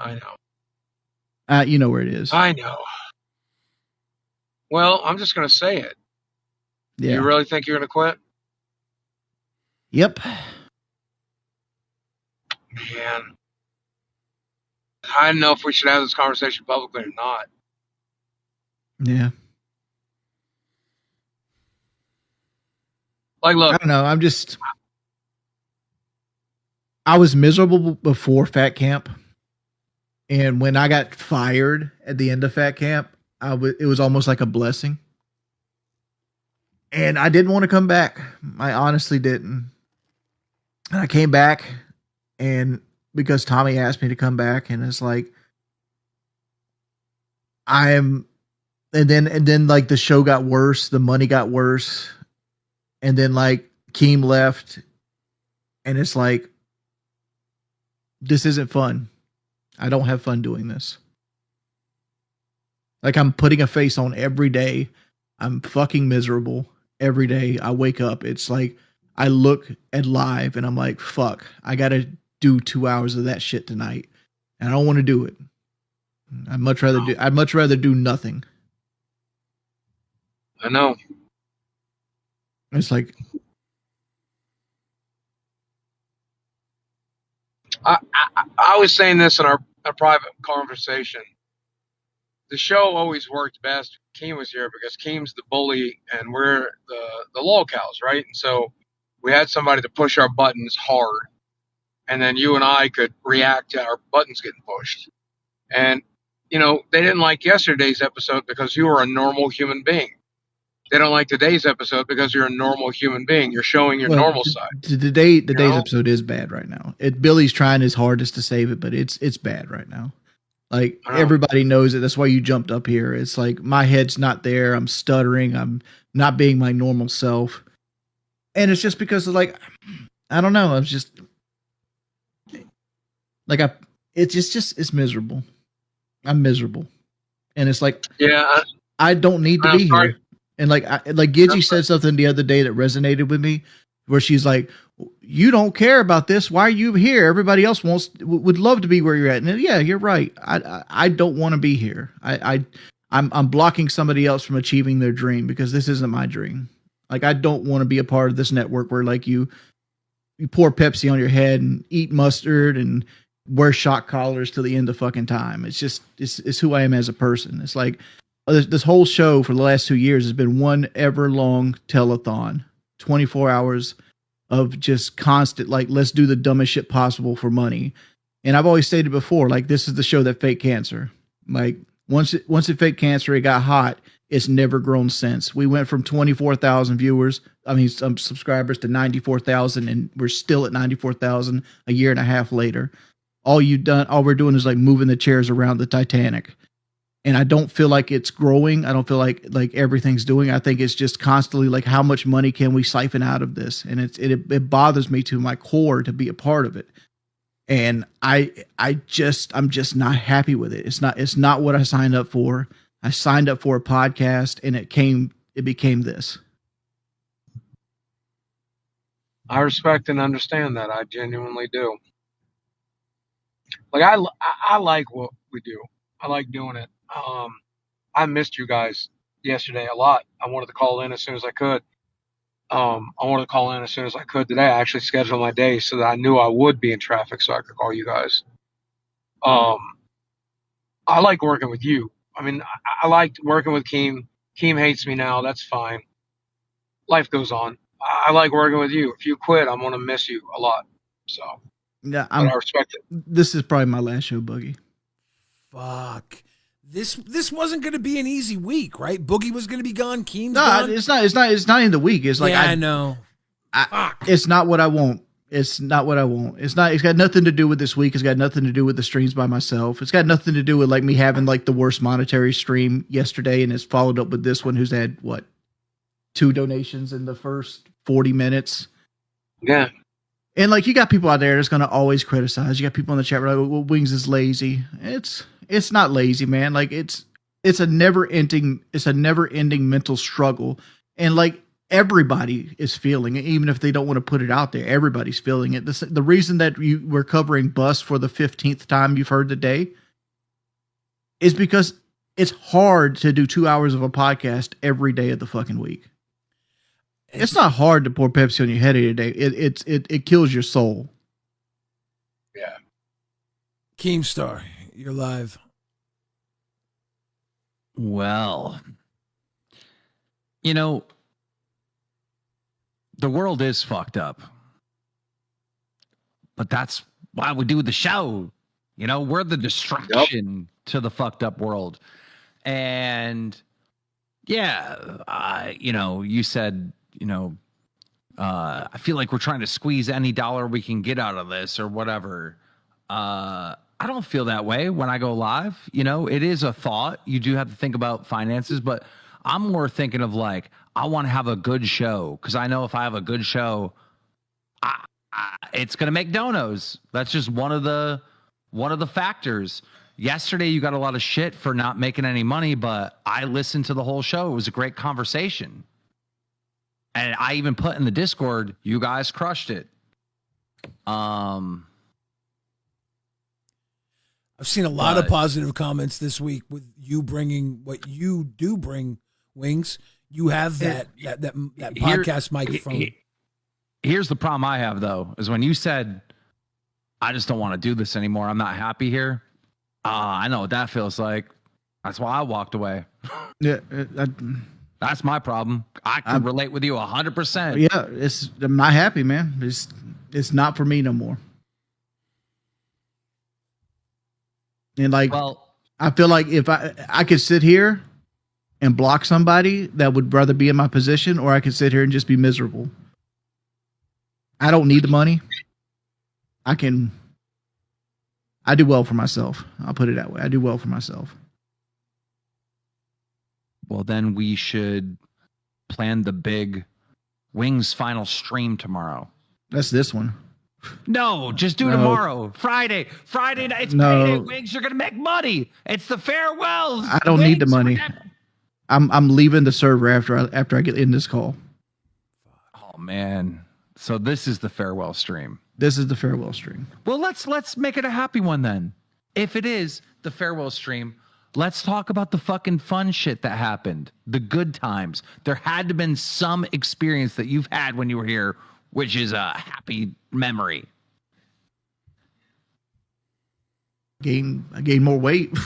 I know. You know where it is. I know. Well, I'm just going to say it. Yeah. You really think you're going to quit? Yep. Man. I don't know if we should have this conversation publicly or not. Yeah. Like, look. I don't know. I was miserable before Fat Camp. And when I got fired at the end of Fat Camp, it was almost like a blessing. And I didn't want to come back. I honestly didn't. And I came back, and because Tommy asked me to come back, and it's like, and then like the show got worse, the money got worse, and then like Keem left, and it's like, this isn't fun. I don't have fun doing this. Like, I'm putting a face on every day. I'm fucking miserable every day. I wake up. It's like, I look at live and I'm like, fuck, I got to do 2 hours of that shit tonight. And I don't want to do it. I'd much rather do nothing. I know. It's like, I was saying this in our private conversation. The show always worked best when Keem was here because Keem's the bully and we're the Lolcows, right? And so we had somebody to push our buttons hard, and then you and I could react to our buttons getting pushed. And, you know, they didn't like yesterday's episode because you were a normal human being. They don't like today's episode because you're a normal human being. You're showing your normal side. Today's episode is bad right now. Billy's trying his hardest to save it, but it's bad right now. Like, everybody knows it. That's why you jumped up here. It's like, my head's not there. I'm stuttering. I'm not being my normal self. And it's just because of, like, I don't know. I'm just like, it's miserable. I'm miserable. And it's like, yeah, I don't need to be here. And like Gidgy said something the other day that resonated with me, where she's like, you don't care about this. Why are you here? Everybody else would love to be where you're at. And yeah, you're right. I don't want to be here. I'm blocking somebody else from achieving their dream because this isn't my dream. Like, I don't want to be a part of this network where like you pour Pepsi on your head and eat mustard and wear shock collars till the end of fucking time. It's just, it's who I am as a person. It's like, this whole show for the last 2 years has been one ever long telethon, 24 hours of just constant, like, let's do the dumbest shit possible for money. And I've always stated before, like, this is the show that faked cancer. Like, once it faked cancer, it got hot. It's never grown since. We went from 24,000 subscribers to 94,000, and we're still at 94,000 a year and a half later. All we're doing is like moving the chairs around the Titanic. And I don't feel like it's growing. I don't feel like everything's doing. I think it's just constantly like, how much money can we siphon out of this? And it bothers me to my core to be a part of it. And I'm just not happy with it. It's not what I signed up for. I signed up for a podcast, and it became this. I respect and understand that. I genuinely do. Like, I like what we do. I like doing it. I missed you guys yesterday a lot. I wanted to call in as soon as I could. Today. I actually scheduled my day so that I knew I would be in traffic so I could call you guys. I like working with you. I mean, I liked working with Keem. Keem hates me now. That's fine. Life goes on. I like working with you. If you quit, I'm going to miss you a lot. So, yeah, I respect it. This is probably my last show, Boogie. Fuck. This wasn't going to be an easy week, right? Boogie was going to be gone. Keem's gone. It's not in the week. It's like, I know. It's not what I want. It's not what I want. It's got nothing to do with this week. It's got nothing to do with the streams by myself. It's got nothing to do with like me having like the worst monetary stream yesterday, and it's followed up with this one who's had 2 donations in the first 40 minutes. Yeah. And like, you got people out there that's going to always criticize. You got people in the chat like, well, Wings is lazy. It's not lazy, man. Like, it's a never ending mental struggle. And like, everybody is feeling it, even if they don't want to put it out there. Everybody's feeling it. The reason that we're covering bus for the 15th time you've heard today is because it's hard to do 2 hours of a podcast every day of the fucking week. It's not hard to pour Pepsi on your head every day. It kills your soul. Yeah. Keemstar, you're live. Well, you know, the world is fucked up, but that's why we do the show. You know, we're the distraction to the fucked up world. And yeah, you know, you said, you know, I feel like we're trying to squeeze any dollar we can get out of this or whatever. I don't feel that way when I go live. You know, it is a thought. You do have to think about finances, but I'm more thinking of like, I want to have a good show because I know if I have a good show, it's going to make donos. That's just one of the factors. Yesterday, you got a lot of shit for not making any money, but I listened to the whole show. It was a great conversation. And I even put in the Discord, you guys crushed it. I've seen a lot of positive comments this week with you bringing what you do bring, Wings. You have that podcast microphone. Here's the problem I have, though, is when you said, I just don't want to do this anymore. I'm not happy here. I know what that feels like. That's why I walked away. Yeah. That's my problem. I can relate with you 100%. Yeah, I'm not happy, man. It's not for me no more. And like, well, I feel like if I could sit here and block somebody that would rather be in my position, or I could sit here and just be miserable. I don't need the money. I do well for myself. I'll put it that way. I do well for myself. Well, then we should plan the big Wings final stream tomorrow. That's this one. No, just do tomorrow. Friday night. It's payday. Wings, you're going to make money. It's the farewells. I don't need the money. I'm leaving the server after I get in this call. Oh, man. So this is the farewell stream. This is the farewell stream. Well, let's make it a happy one then. If it is the farewell stream, let's talk about the fucking fun shit that happened. The good times. There had to have been some experience that you've had when you were here, which is a happy memory. I gained more weight.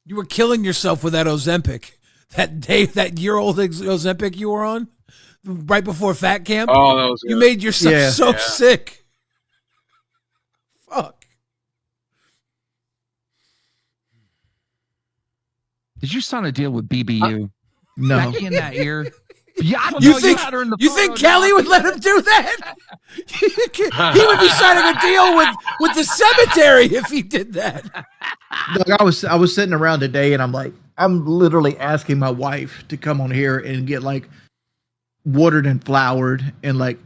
You were killing yourself with that Ozempic. That year-old Ozempic you were on right before Fat Camp. Oh, that was good. You made yourself sick. Fuck. Did you sign a deal with BBU? No. Back in that year? Yeah, I don't you know. Think, you think Kelly would let him do that? He would be signing a deal with the cemetery if he did that. Look, I was sitting around today and I'm literally asking my wife to come on here and get like watered and flowered and like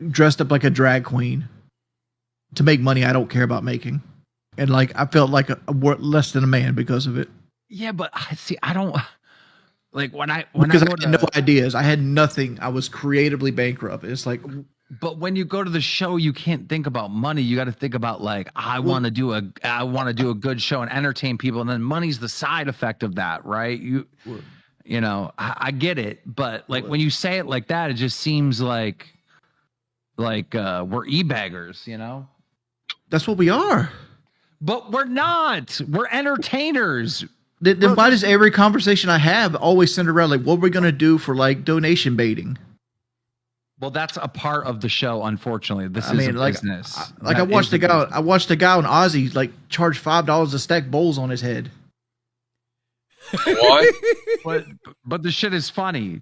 dressed up like a drag queen to make money I don't care about making. And like I felt like less than a man because of it. Yeah, but I don't like because I had no ideas. I had nothing. I was creatively bankrupt. It's like, but when you go to the show, you can't think about money. You got to think about like, I want to do a good show and entertain people. And then money's the side effect of that, right? You know, I get it. But like when you say it like that, it just seems like we're e-baggers, you know? That's what we are. But we're not. We're entertainers. Then why does every conversation I have always center around like, what are we going to do for like donation baiting? Well, that's a part of the show. Unfortunately, this is a business. I watched a guy on Aussie like charge $5 to stack bowls on his head. What? but the shit is funny.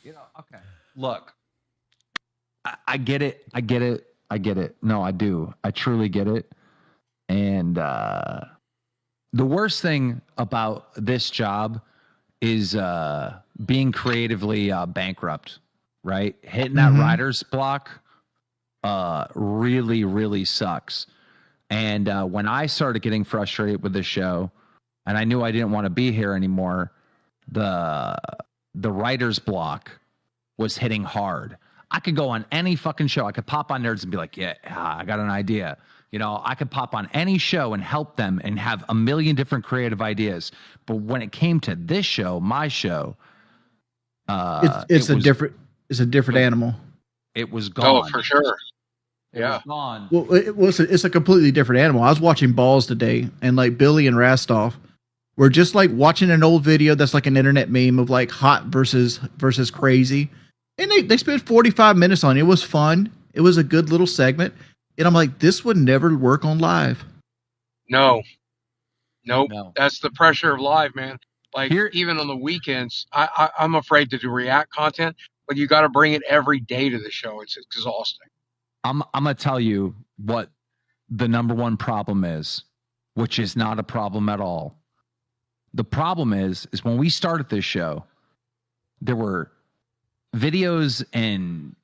You know. Okay. Look, I get it. I get it. No, I do. I truly get it. And the worst thing about this job is being creatively bankrupt, right? Hitting that writer's block really, really sucks. And when I started getting frustrated with the show, and I knew I didn't want to be here anymore, the writer's block was hitting hard. I could go on any fucking show. I could pop on Nerds and be like, yeah, I got an idea. You know, I could pop on any show and help them and have a million different creative ideas. But when it came to this show, my show, it's a different animal. It was gone. Oh, for sure. Yeah. It was gone. Well, it's a completely different animal. I was watching Balls today, and like Billy and Rastoff were just like watching an old video that's like an internet meme of like hot versus crazy. And they spent 45 minutes on it. It was fun. It was a good little segment. And I'm like, this would never work on live. Nope. That's the pressure of live, man. Like even on the weekends, I'm afraid to do react content, but you got to bring it every day to the show. It's exhausting. I'm gonna tell you what the number one problem is, which is not a problem at all. The problem is when we started this show, there were videos and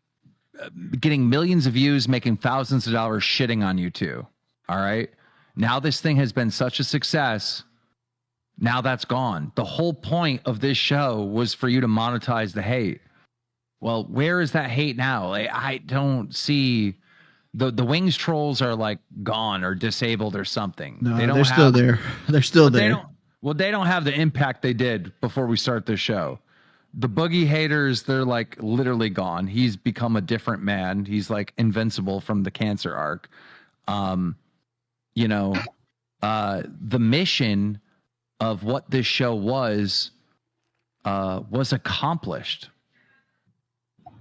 getting millions of views, making thousands of dollars shitting on you too. All right. Now this thing has been such a success. Now that's gone. The whole point of this show was for you to monetize the hate. Well, where is that hate now? I don't see the Wings trolls are like gone or disabled or something. No, they're still there. They're still there. They don't have the impact they did before we start this show. The Boogie haters, they're like literally gone. He's become a different man. He's like invincible from the cancer arc. The mission of what this show was accomplished.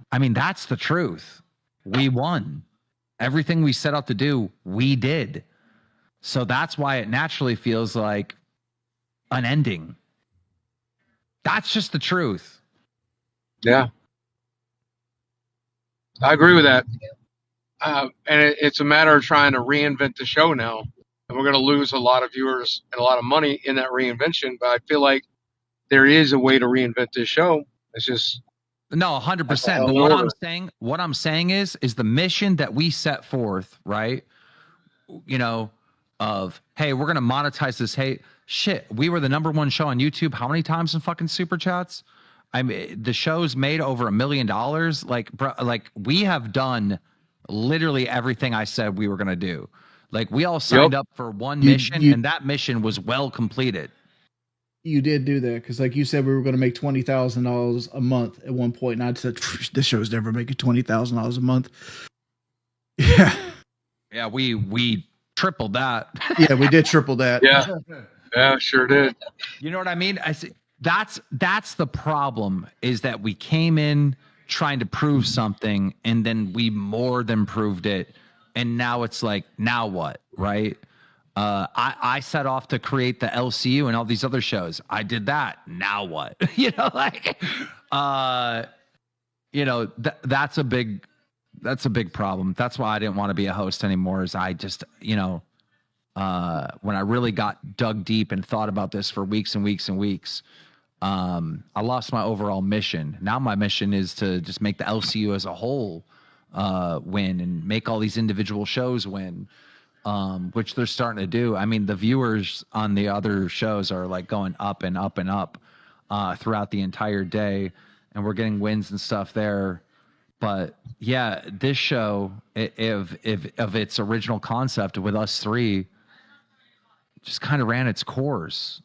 I mean, that's the truth. We won. Everything we set out to do, we did. So that's why it naturally feels like an ending. That's just the truth. Yeah. I agree with that. And it's a matter of trying to reinvent the show now. And we're going to lose a lot of viewers and a lot of money in that reinvention. But I feel like there is a way to reinvent this show. It's just... No, 100%. But what I'm saying is the mission that we set forth, right? You know, of, hey, we're going to monetize this hate. Shit, we were the number one show on YouTube. How many times in fucking super chats? I mean, the show's made over $1 million. Like, bro, like we have done literally everything I said we were going to do. Like we all signed up for one mission and that mission was well completed. You did do that because, like you said, we were going to make $20,000 a month at one point, and I said, "This show's never making $20,000 a month." Yeah, yeah, we tripled that. Yeah, we did triple that. Yeah, sure did. You know what I mean? I see. That's the problem. Is that we came in trying to prove something, and then we more than proved it, and now it's like, now what, right? I set off to create the LCU and all these other shows. I did that. Now what? You know, like, that's a big problem. That's why I didn't want to be a host anymore. Is I just, when I really got dug deep and thought about this for weeks and weeks and weeks, I lost my overall mission. Now my mission is to just make the LCU as a whole win and make all these individual shows win. Which they're starting to do. I mean, the viewers on the other shows are like going up and up and up throughout the entire day, and we're getting wins and stuff there. But yeah, this show, if of its original concept with us three, just kind of ran its course.